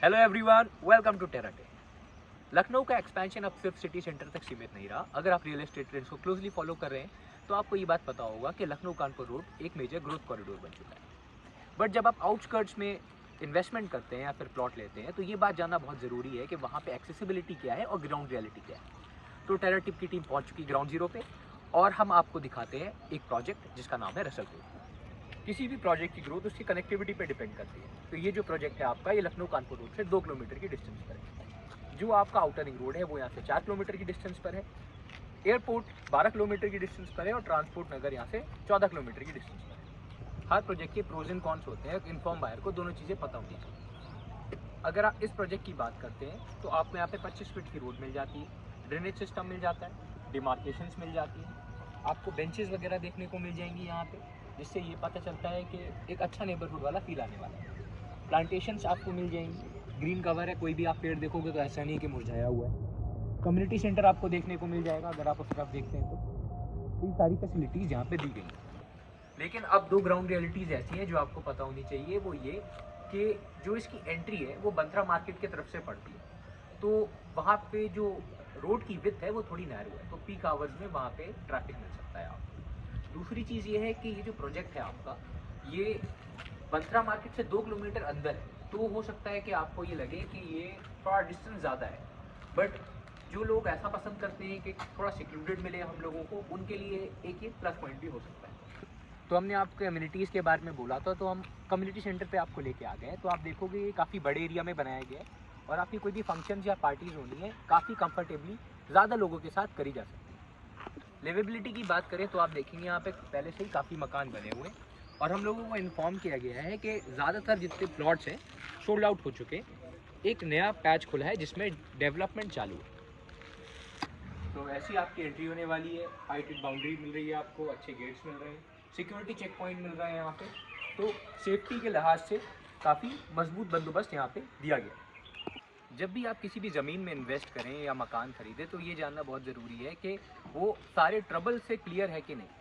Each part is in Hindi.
हेलो एवरीवन, वेलकम टू टेराटे। लखनऊ का एक्सपेंशन अब सिर्फ सिटी सेंटर तक सीमित नहीं रहा। अगर आप रियल एस्टेट ट्रेंड्स को क्लोजली फॉलो कर रहे हैं तो आपको ये बात पता होगा कि लखनऊ कानपुर रोड एक मेजर ग्रोथ कॉरिडोर बन चुका है। बट जब आप आउटस्कर्ट्स में इन्वेस्टमेंट करते हैं या फिर प्लॉट लेते हैं तो ये बात जानना बहुत ज़रूरी है कि वहाँ पे एक्सेसिबिलिटी क्या है और ग्राउंड रियलिटी क्या है। तो टेरा टिप की टीम पहुँच चुकी ग्राउंड जीरो पे और हम आपको दिखाते हैं एक प्रोजेक्ट जिसका नाम है रसलपुर। किसी भी प्रोजेक्ट की ग्रोथ उसकी कनेक्टिविटी पे डिपेंड करती है। तो ये जो प्रोजेक्ट है आपका, ये लखनऊ कानपुर रोड से 2 किलोमीटर की डिस्टेंस पर है। जो आपका आउटर रिंग रोड है वो यहाँ से 4 किलोमीटर की डिस्टेंस पर है। एयरपोर्ट 12 किलोमीटर की डिस्टेंस पर है और ट्रांसपोर्ट नगर यहाँ से 14 किलोमीटर की डिस्टेंस पर है। हर प्रोजेक्ट के प्रोज एंड कॉन्स होते हैं, इन्फॉर्म बायर को दोनों चीज़ें पता होनी चाहिए। अगर आप इस प्रोजेक्ट की बात करते हैं तो आपको यहाँ पे 25 फीट की रोड मिल जाती है, ड्रेनेज सिस्टम मिल जाता है, डिमार्केशंस मिल जाती है, आपको बेंचेस वगैरह देखने को मिल जाएंगी यहाँ पे, जिससे ये पता चलता है कि एक अच्छा नेबरहुड वाला फील आने वाला है। प्लांटेशंस आपको मिल जाएंगी, ग्रीन कवर है, कोई भी आप पेड़ देखोगे तो ऐसा नहीं कि मुरझाया हुआ है। कम्युनिटी सेंटर आपको देखने को मिल जाएगा अगर आप उस तरफ देखते हैं तो ये सारी फैसिलिटीज़ यहाँ पे दी गई हैं। लेकिन अब दो ग्राउंड रियलिटीज़ ऐसी हैं जो आपको पता होनी चाहिए, वो ये कि जो इसकी एंट्री है वो बंतरा मार्केट की तरफ से पड़ती है। तो वहाँ पे जो रोड की विड्थ है वो थोड़ी नैरो है, तो पीक आवर्स में वहाँ पे ट्रैफिक मिल सकता है आपको। दूसरी चीज़ ये है कि ये जो प्रोजेक्ट है आपका, ये बंतरा मार्केट से 2 किलोमीटर अंदर है। तो हो सकता है कि आपको ये लगे कि ये थोड़ा डिस्टेंस ज़्यादा है, बट जो लोग ऐसा पसंद करते हैं कि थोड़ा सिक्योर्ड मिले हम लोगों को, उनके लिए एक ये प्लस पॉइंट भी हो सकता है। तो हमने आपको कम्युनिटीज़ के बारे में बोला था, तो हम कम्युनिटी सेंटर पे आपको लेके आ गए हैं। तो आप देखोगे ये काफ़ी बड़े एरिया में बनाया गया है और आपकी कोई भी फंक्शन या पार्टीज़ होनी है काफ़ी कंफर्टेबली ज़्यादा लोगों के साथ करी जा सकती है। लिवेबिलिटी की बात करें तो आप देखेंगे यहाँ पे पहले से ही काफ़ी मकान बने हुए हैं और हम लोगों को इन्फॉर्म किया गया है कि ज़्यादातर जितने प्लॉट्स हैं सोल्ड आउट हो चुके। एक नया पैच खुला है जिसमें डेवलपमेंट चालू है। तो ऐसी आपकी एंट्री होने वाली है, हाइटेड बाउंड्री मिल रही है आपको, अच्छे गेट्स मिल रहे हैं, सिक्योरिटी चेक पॉइंट मिल रहा है यहाँ पे। तो सेफ्टी के लिहाज से काफ़ी मजबूत बंदोबस्त यहाँ पे दिया गया है। जब भी आप किसी भी ज़मीन में इन्वेस्ट करें या मकान खरीदें तो ये जानना बहुत ज़रूरी है कि वो सारे ट्रबल से क्लियर है कि नहीं।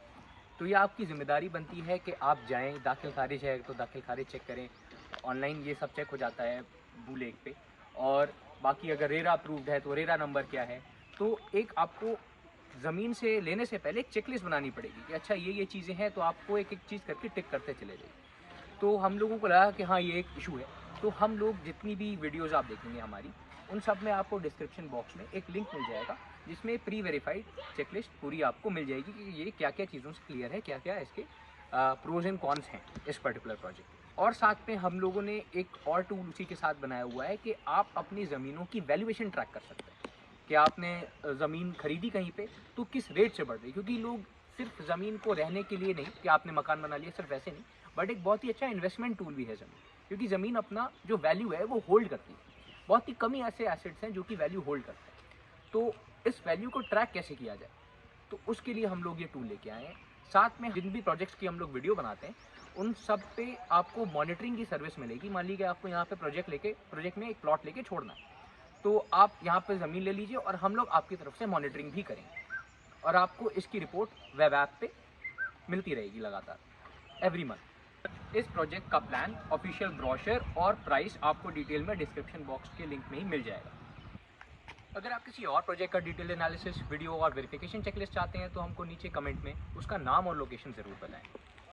तो ये आपकी ज़िम्मेदारी बनती है कि आप जाएँ, दाखिल खारिज है तो दाखिल खारिज चेक करें, ऑनलाइन ये सब चेक हो जाता है भूलेख पे। और बाकी अगर रेरा अप्रूव्ड है तो रेरा नंबर क्या है। तो एक आपको ज़मीन से लेने से पहले एक चेकलिस्ट बनानी पड़ेगी कि अच्छा ये चीज़ें हैं, तो आपको एक एक चीज़ करके टिक करते चले जाइए। तो हम लोगों को लगा कि हाँ ये एक इशू है। तो हम लोग जितनी भी वीडियोज़ आप देखेंगे हमारी, उन सब में आपको डिस्क्रिप्शन बॉक्स में एक लिंक मिल जाएगा जिसमें प्री वेरीफाइड चेकलिस्ट पूरी आपको मिल जाएगी कि ये क्या क्या चीज़ों से क्लियर है, क्या क्या इसके प्रोज एंड कॉन्स हैं इस पर्टिकुलर प्रोजेक्ट। और साथ में हम लोगों ने एक और टूल उसी के साथ बनाया हुआ है कि आप अपनी ज़मीनों की वैल्यूएशन ट्रैक कर सकते हैं कि आपने ज़मीन खरीदी कहीं पे तो किस रेट से बढ़ रही है। क्योंकि लोग सिर्फ ज़मीन को रहने के लिए नहीं कि आपने मकान बना लिया, सिर्फ ऐसे नहीं, बट एक बहुत ही अच्छा इन्वेस्टमेंट टूल भी है ज़मीन। क्योंकि ज़मीन अपना जो वैल्यू है वो होल्ड करती है। बहुत ही कम ही ऐसे एसेट्स हैं जो कि वैल्यू होल्ड करते हैं। तो इस वैल्यू को ट्रैक कैसे किया जाए, तो उसके लिए हम लोग ये टूल लेके आए हैं। साथ में जिन भी प्रोजेक्ट्स की हम लोग वीडियो बनाते हैं उन सब पे आपको मॉनिटरिंग की सर्विस मिलेगी। मान लीजिए आपको यहाँ पे प्रोजेक्ट में एक प्लॉट लेके छोड़ना है, तो आप यहाँ पे ज़मीन ले लीजिए और हम लोग आपकी तरफ से मॉनिटरिंग भी करेंगे और आपको इसकी रिपोर्ट वेब ऐप पे मिलती रहेगी लगातार एवरी मंथ। इस प्रोजेक्ट का प्लान, ऑफिशियल ब्रोशर और प्राइस आपको डिटेल में डिस्क्रिप्शन बॉक्स के लिंक में ही मिल जाएगा। अगर आप किसी और प्रोजेक्ट का डिटेल एनालिसिस वीडियो और वेरिफिकेशन चेकलिस्ट चाहते हैं तो हमको नीचे कमेंट में उसका नाम और लोकेशन ज़रूर बताएं।